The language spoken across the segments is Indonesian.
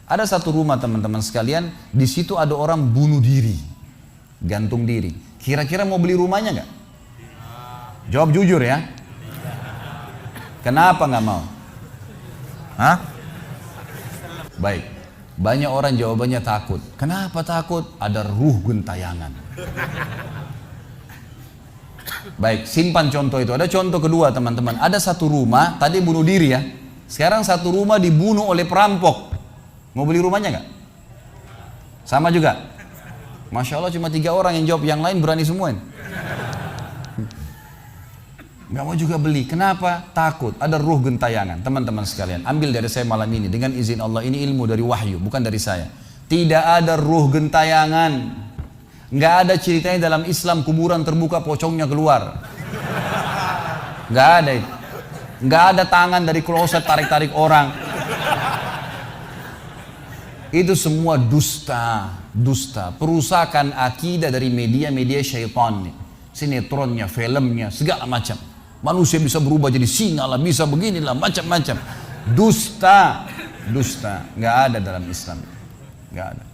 Ada satu rumah teman-teman sekalian, di situ ada orang bunuh diri, gantung diri. Kira-kira mau beli rumahnya nggak? Jawab jujur ya. Kenapa nggak mau? Hah? Baik. Banyak orang jawabannya takut. Kenapa takut? Ada ruh gentayangan. Baik, simpan contoh itu. Ada contoh kedua teman-teman. Ada satu rumah, tadi bunuh diri ya. Sekarang satu rumah dibunuh oleh perampok. Mau beli rumahnya nggak? Sama juga. Masya Allah cuma 3 orang yang jawab, yang lain berani semua. Nggak mau juga beli. Kenapa? Takut. Ada ruh gentayangan. Teman-teman sekalian, ambil dari saya malam ini dengan izin Allah. Ini ilmu dari wahyu, bukan dari saya. Tidak ada ruh gentayangan. Nggak ada ceritanya dalam Islam kuburan terbuka pocongnya keluar. Nggak ada itu. Nggak ada tangan dari kloset tarik-tarik orang. Itu semua dusta. Dusta. Perusakan akidah dari media-media syaitan. Sinetronnya, filmnya, segala macam. Manusia bisa berubah jadi singa lah, bisa beginilah, macam-macam. Dusta. Dusta. Nggak ada dalam Islam. Nggak ada.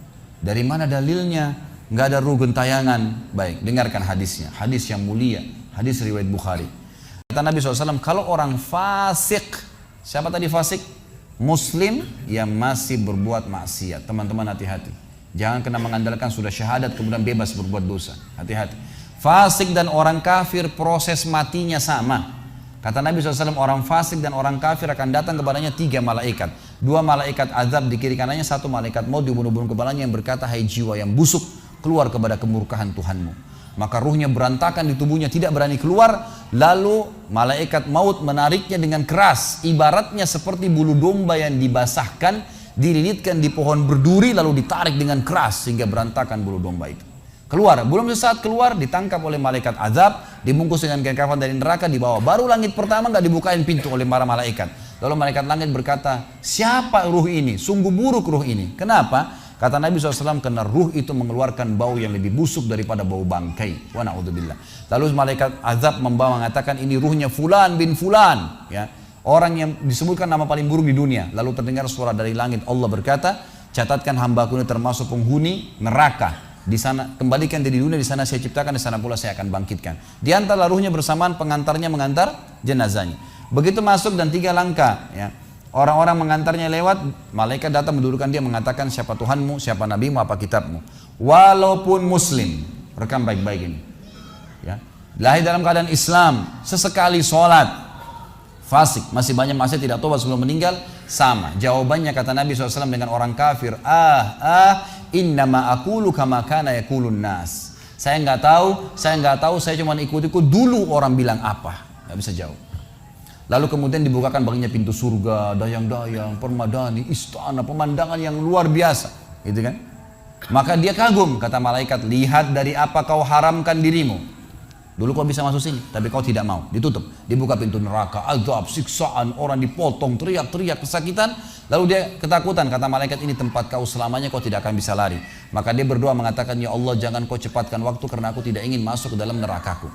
Dari mana dalilnya? Nggak ada ruh gentayangan. Baik, dengarkan hadisnya. Hadis yang mulia. Hadis riwayat Bukhari. Kata Nabi SAW, kalau orang fasik, siapa tadi fasik? Muslim yang masih berbuat maksiat. Teman-teman hati-hati. Jangan kena mengandalkan sudah syahadat kemudian bebas berbuat dosa. Hati-hati. Fasik dan orang kafir proses matinya sama. Kata Nabi SAW, orang fasik dan orang kafir akan datang kepadanya 3 malaikat. 2 malaikat azab di kiri kanannya, 1 malaikat maut dibunuh-bunuh kepalanya yang berkata, hai jiwa yang busuk, keluar kepada kemurkaan Tuhanmu. Maka ruhnya berantakan di tubuhnya, tidak berani keluar. Lalu malaikat maut menariknya dengan keras. Ibaratnya seperti bulu domba yang dibasahkan, dililitkan di pohon berduri, lalu ditarik dengan keras sehingga berantakan bulu domba itu. Keluar, belum sesaat keluar ditangkap oleh malaikat azab, dibungkus dengan kain kafan dari neraka, dibawa. Baru langit pertama nggak dibukain pintu oleh para malaikat. Lalu malaikat langit berkata, siapa ruh ini? Sungguh buruk ruh ini. Kenapa? Kata Nabi SAW, karena ruh itu mengeluarkan bau yang lebih busuk daripada bau bangkai. Wa na'udzubillah. Lalu malaikat azab membawa mengatakan, ini ruhnya Fulan bin Fulan. Ya. Orang yang disebutkan nama paling buruk di dunia. Lalu terdengar suara dari langit. Allah berkata, catatkan hambaku ini termasuk penghuni neraka. Di sana kembalikan dia di dunia, di sana saya ciptakan, di sana pula saya akan bangkitkan. Di antara ruhnya bersamaan pengantarnya mengantar jenazahnya. Begitu masuk dan 3 langkah, ya. Orang-orang mengantarnya lewat, malaikat datang mendudukkan dia mengatakan siapa Tuhanmu, siapa nabimu, apa kitabmu. Walaupun muslim, rekam baik-baik ini. Ya. Lahir dalam keadaan Islam, sesekali sholat, fasik, masih banyak masih tidak tobat sebelum meninggal, sama. Jawabannya kata Nabi SAW dengan orang kafir, innama aqulu kama kana yaqulun nas. Saya nggak tahu, saya cuma ikut-ikut dulu orang bilang apa, nggak bisa jawab. Lalu kemudian dibukakan baginya pintu surga, dayang-dayang, permadani, istana, pemandangan yang luar biasa, gitu kan? Maka dia kagum, kata malaikat, lihat dari apa kau haramkan dirimu. Dulu kau bisa masuk sini, tapi kau tidak mau, ditutup, dibuka pintu neraka, azab, siksaan, orang dipotong, teriak-teriak kesakitan. Lalu dia ketakutan, kata malaikat, ini tempat kau selamanya, kau tidak akan bisa lari. Maka dia berdoa mengatakan, ya Allah jangan kau cepatkan waktu karena aku tidak ingin masuk ke dalam nerakaku.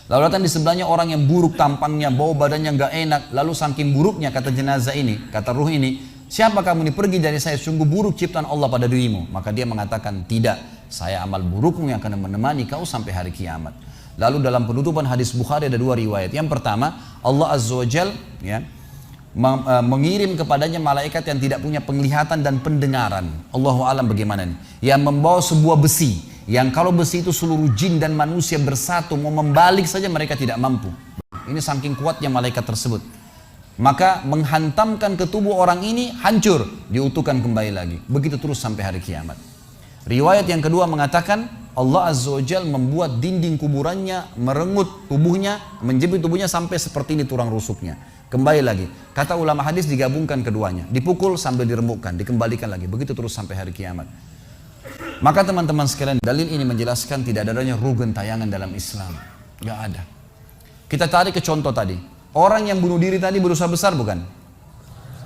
Lalu datang di sebelahnya orang yang buruk tampangnya, bau badannya nggak enak. Lalu saking buruknya kata jenazah ini, kata ruh ini, siapa kamu ini? Pergi dari saya, sungguh buruk ciptaan Allah pada dirimu. Maka dia mengatakan, tidak, saya amal burukmu yang akan menemani kau sampai hari kiamat. Lalu dalam penutupan hadis Bukhari ada 2 riwayat. Yang pertama, Allah Azza wa Jal ya, mengirim kepadanya malaikat yang tidak punya penglihatan dan pendengaran. Allahu alam bagaimana nih? Yang membawa sebuah besi. Yang kalau besi itu seluruh jin dan manusia bersatu, mau membalik saja mereka tidak mampu. Ini saking kuatnya malaikat tersebut. Maka menghantamkan ke tubuh orang ini, hancur, diutuhkan kembali lagi. Begitu terus sampai hari kiamat. Riwayat yang kedua mengatakan, Allah Azza wa Jal membuat dinding kuburannya merengut tubuhnya, menjepit tubuhnya sampai seperti ini tulang rusuknya. Kembali lagi. Kata ulama hadis digabungkan keduanya. Dipukul sambil diremukkan, dikembalikan lagi. Begitu terus sampai hari kiamat. Maka teman-teman sekalian, dalil ini menjelaskan tidak adanya ruh gentayangan dalam Islam. Gak ada. Kita tarik ke contoh tadi. Orang yang bunuh diri tadi berdosa besar bukan?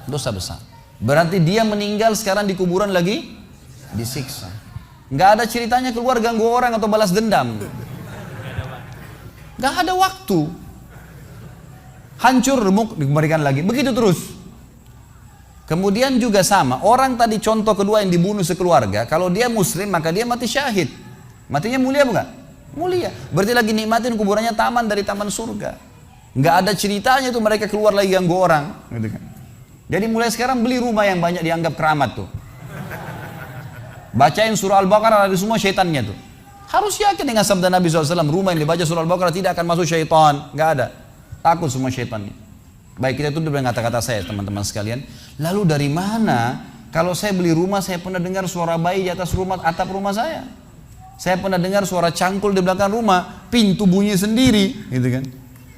Dosa besar. Berarti dia meninggal sekarang di kuburan lagi disiksa. Gak ada ceritanya keluar ganggu orang atau balas dendam. Gak ada waktu. Hancur, remuk, dikembalikan lagi. Begitu terus. Kemudian juga sama, orang tadi contoh kedua yang dibunuh sekeluarga, kalau dia muslim maka dia mati syahid. Matinya mulia bukan? Mulia. Berarti lagi nikmatin kuburannya taman dari taman surga. Nggak ada ceritanya tuh mereka keluar lagi ganggu orang. Gitu kan. Jadi mulai sekarang beli rumah yang banyak dianggap keramat tuh. Bacain surah Al-Baqarah, ada semua syaitannya tuh. Harus yakin dengan sabda Nabi SAW, rumah yang dibaca surah Al-Baqarah tidak akan masuk syaitan. Nggak ada. Takut semua syaitannya. Baik, kita tutup dengan kata-kata saya teman-teman sekalian. Lalu dari mana kalau saya beli rumah saya pernah dengar suara bayi di atas rumah, atap rumah saya. Saya pernah dengar suara cangkul di belakang rumah, pintu bunyi sendiri, gitu kan.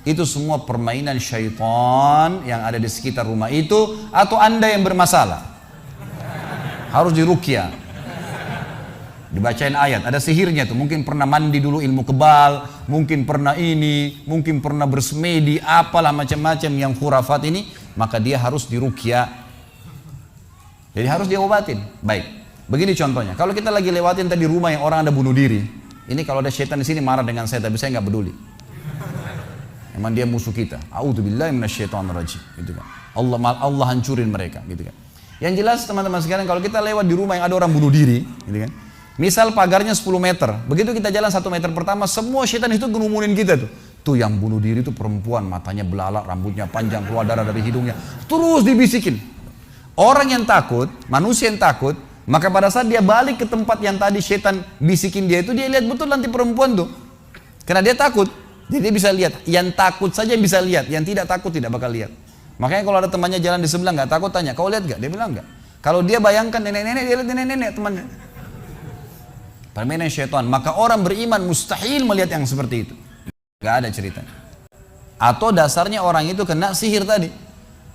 Itu semua permainan syaitan yang ada di sekitar rumah itu, atau Anda yang bermasalah. Harus diruqyah. Dibacain ayat, ada sihirnya tuh, mungkin pernah mandi dulu ilmu kebal, mungkin pernah ini, mungkin pernah bersemedi, apalah macam-macam yang khurafat ini, maka dia harus diruqyah. Jadi harus diobatin. Baik, begini contohnya, kalau kita lagi lewatin tadi rumah yang orang ada bunuh diri, ini kalau ada setan di sini marah dengan saya, tapi saya nggak peduli. Emang dia musuh kita. A'udzubillahi minasyaitonirrajim, gitu kan. Allah hancurin mereka, gitu kan. Yang jelas teman-teman sekalian, kalau kita lewat di rumah yang ada orang bunuh diri, gitu kan. Misal pagarnya 10 meter, begitu kita jalan 1 meter pertama, semua setan itu ngerumunin kita tuh. Tuh yang bunuh diri itu perempuan, matanya belalak, rambutnya panjang, keluar darah dari hidungnya. Terus dibisikin. Orang yang takut, manusia yang takut, maka pada saat dia balik ke tempat yang tadi setan bisikin dia itu, dia lihat betul nanti perempuan tuh. Karena dia takut, jadi dia bisa lihat. Yang takut saja bisa lihat, yang tidak takut tidak bakal lihat. Makanya kalau ada temannya jalan di sebelah nggak takut, tanya, kau lihat nggak? Dia bilang nggak. Kalau dia bayangkan nenek-nenek, dia lihat nenek-nenek temannya. Permainan syaitan. Maka orang beriman mustahil melihat yang seperti itu. Gak ada ceritanya. Atau dasarnya orang itu kena sihir tadi.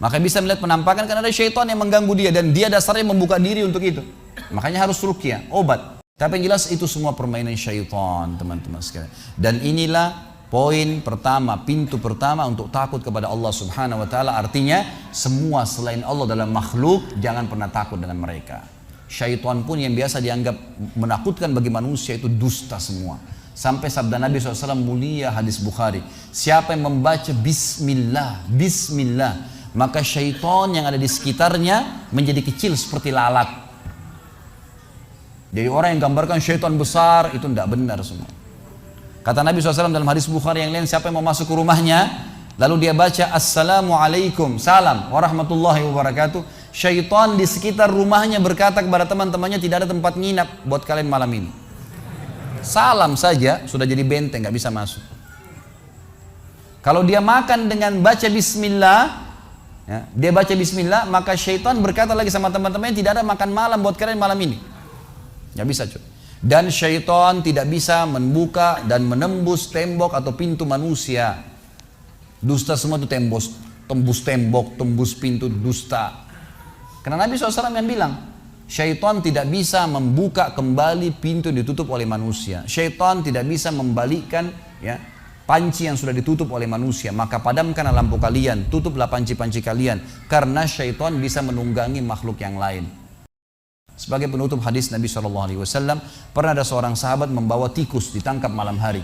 Maka bisa melihat penampakan karena ada syaitan yang mengganggu dia. Dan dia dasarnya membuka diri untuk itu. Makanya harus ruqyah, obat. Tapi yang jelas itu semua permainan syaitan, teman-teman sekalian. Dan inilah poin pertama, pintu pertama untuk takut kepada Allah Subhanahu wa taala. Artinya semua selain Allah dalam makhluk jangan pernah takut dengan mereka. Syaitan pun yang biasa dianggap menakutkan bagi manusia itu dusta semua. Sampai sabda Nabi SAW mulia hadis Bukhari, siapa yang membaca Bismillah, Bismillah, maka syaitan yang ada di sekitarnya menjadi kecil seperti lalat. Jadi orang yang gambarkan syaitan besar itu tidak benar semua. Kata Nabi SAW dalam hadis Bukhari yang lain, siapa yang mau masuk ke rumahnya lalu dia baca Assalamualaikum, salam warahmatullahi wabarakatuh, syaitan di sekitar rumahnya berkata kepada teman-temannya, tidak ada tempat nginap buat kalian malam ini. Salam saja sudah jadi benteng, nggak bisa masuk. Kalau dia makan dengan baca Bismillah, ya, dia baca Bismillah, maka syaitan berkata lagi sama teman-temannya, tidak ada makan malam buat kalian malam ini. Nggak bisa cuy. Dan syaitan tidak bisa membuka dan menembus tembok atau pintu manusia. Dusta semua itu tembus tembok, tembus pintu, dusta. Karena Nabi SAW yang bilang, syaitan tidak bisa membuka kembali pintu ditutup oleh manusia. Syaitan tidak bisa membalikkan ya, panci yang sudah ditutup oleh manusia. Maka padamkanlah lampu kalian, tutuplah panci-panci kalian. Karena syaitan bisa menunggangi makhluk yang lain. Sebagai penutup hadis Nabi SAW, pernah ada seorang sahabat membawa tikus ditangkap malam hari.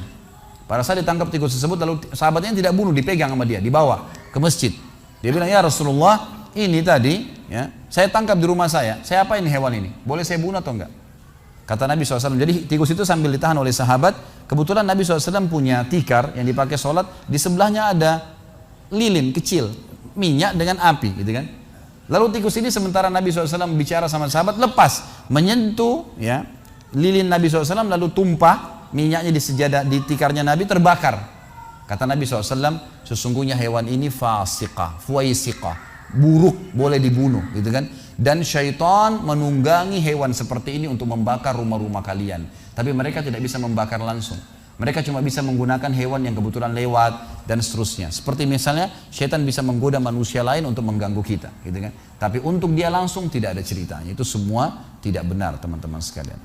Pada saat ditangkap tikus tersebut, lalu sahabatnya tidak bunuh, dipegang sama dia, dibawa ke masjid. Dia bilang, ya Rasulullah, ini tadi ya, saya tangkap di rumah saya apain hewan ini? Boleh saya bunuh atau enggak? Kata Nabi SAW, jadi tikus itu sambil ditahan oleh sahabat. Kebetulan Nabi SAW punya tikar yang dipakai sholat, di sebelahnya ada lilin kecil, minyak dengan api gitu kan. Lalu tikus ini sementara Nabi SAW bicara sama sahabat, lepas, menyentuh ya, lilin Nabi SAW, lalu tumpah minyaknya di sejadah, di tikarnya Nabi, terbakar. Kata Nabi SAW, sesungguhnya hewan ini fasiqah, fuaisiqah, buruk, boleh dibunuh gitu kan. Dan syaitan menunggangi hewan seperti ini untuk membakar rumah-rumah kalian. Tapi mereka tidak bisa membakar langsung. Mereka cuma bisa menggunakan hewan yang kebetulan lewat dan seterusnya. Seperti misalnya syaitan bisa menggoda manusia lain untuk mengganggu kita gitu kan. Tapi untuk dia langsung tidak ada ceritanya. Itu semua tidak benar teman-teman sekalian.